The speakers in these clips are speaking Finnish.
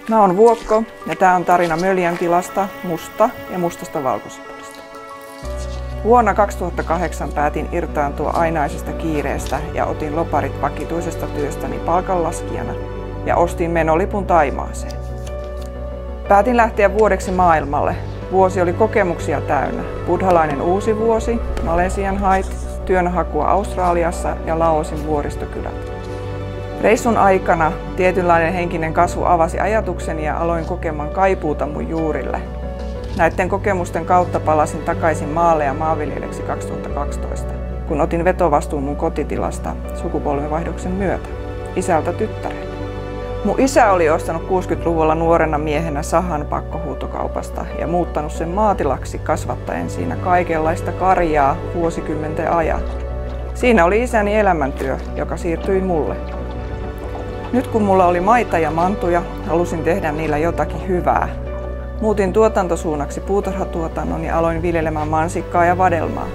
Mä oon Vuokko ja tää on tarina Möljän tilasta, musta ja mustasta valkosipulista. Vuonna 2008 päätin irtaantua ainaisesta kiireestä ja otin loparit vakituisesta työstäni palkanlaskijana ja ostin menolipun Thaimaaseen. Päätin lähteä vuodeksi maailmalle. Vuosi oli kokemuksia täynnä. Buddhalainen uusi vuosi, Malesian hait, työnhakua Australiassa ja Laosin vuoristokylät. Reissun aikana tietynlainen henkinen kasvu avasi ajatukseni ja aloin kokemaan kaipuuta mun juurille. Näiden kokemusten kautta palasin takaisin maalle ja maanviljelijäksi 2012, kun otin vetovastuun mun kotitilasta sukupolvenvaihdoksen myötä, isältä tyttärelle. Mun isä oli ostanut 60-luvulla nuorena miehenä sahan pakkohuutokaupasta ja muuttanut sen maatilaksi kasvattaen siinä kaikenlaista karjaa vuosikymmenten ajan. Siinä oli isäni elämäntyö, joka siirtyi mulle. Nyt kun mulla oli maita ja mantuja, halusin tehdä niillä jotakin hyvää. Muutin tuotantosuunnaksi puutarhatuotannon ja aloin viljelemään mansikkaa ja vadelmaa.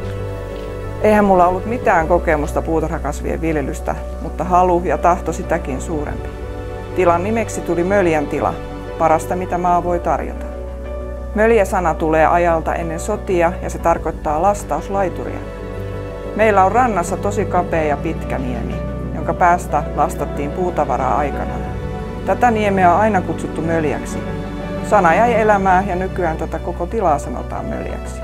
Eihän mulla ollut mitään kokemusta puutarhakasvien viljelystä, mutta halu ja tahto sitäkin suurempi. Tilan nimeksi tuli Möljän tila, parasta mitä maa voi tarjota. Möljä-sana tulee ajalta ennen sotia ja se tarkoittaa lastauslaituria. Meillä on rannassa tosi kapea ja pitkä niemi, jonka päästä lastattiin puutavaraa aikanaan. Tätä niemeä on aina kutsuttu Möljäksi. Sana jäi elämään ja nykyään tätä koko tilaa sanotaan Möljäksi.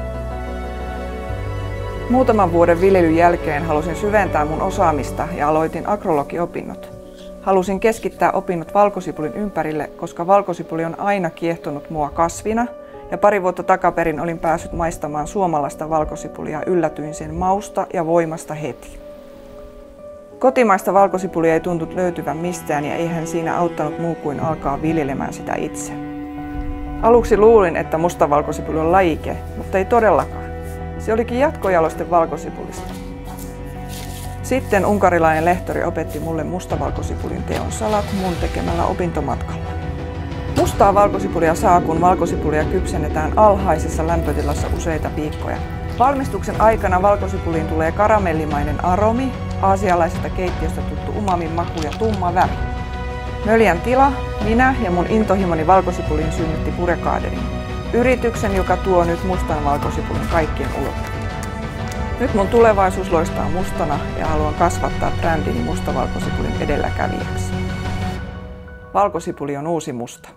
Muutaman vuoden viljelyn jälkeen halusin syventää mun osaamista ja aloitin agrologiopinnot. Halusin keskittää opinnot valkosipulin ympärille, koska valkosipuli on aina kiehtonut mua kasvina ja pari vuotta takaperin olin päässyt maistamaan suomalaista valkosipulia ja yllätyin sen mausta ja voimasta heti. Kotimaista valkosipulia ei tuntunut löytyvän mistään ja eihän siinä auttanut muu kuin alkaa viljelemään sitä itse. Aluksi luulin, että mustavalkosipuli on lajike, mutta ei todellakaan. Se olikin jatkojaloste valkosipulista. Sitten unkarilainen lehtori opetti mulle mustavalkosipulin teon salat mun tekemällä opintomatkalla. Mustaa valkosipulia saa, kun valkosipulia kypsennetään alhaisessa lämpötilassa useita viikkoja. Valmistuksen aikana valkosipuliin tulee karamellimainen aromi, aasialaisesta keittiöstä tuttu umamin maku ja tumma väri. Möljän tila, minä ja mun intohimoni valkosipuliin synnytti Purekaderin, yrityksen, joka tuo nyt mustan valkosipulin kaikkien ulottuville. Nyt mun tulevaisuus loistaa mustana ja haluan kasvattaa brändini mustavalkosipulin edelläkävijäksi. Valkosipuli on uusi musta.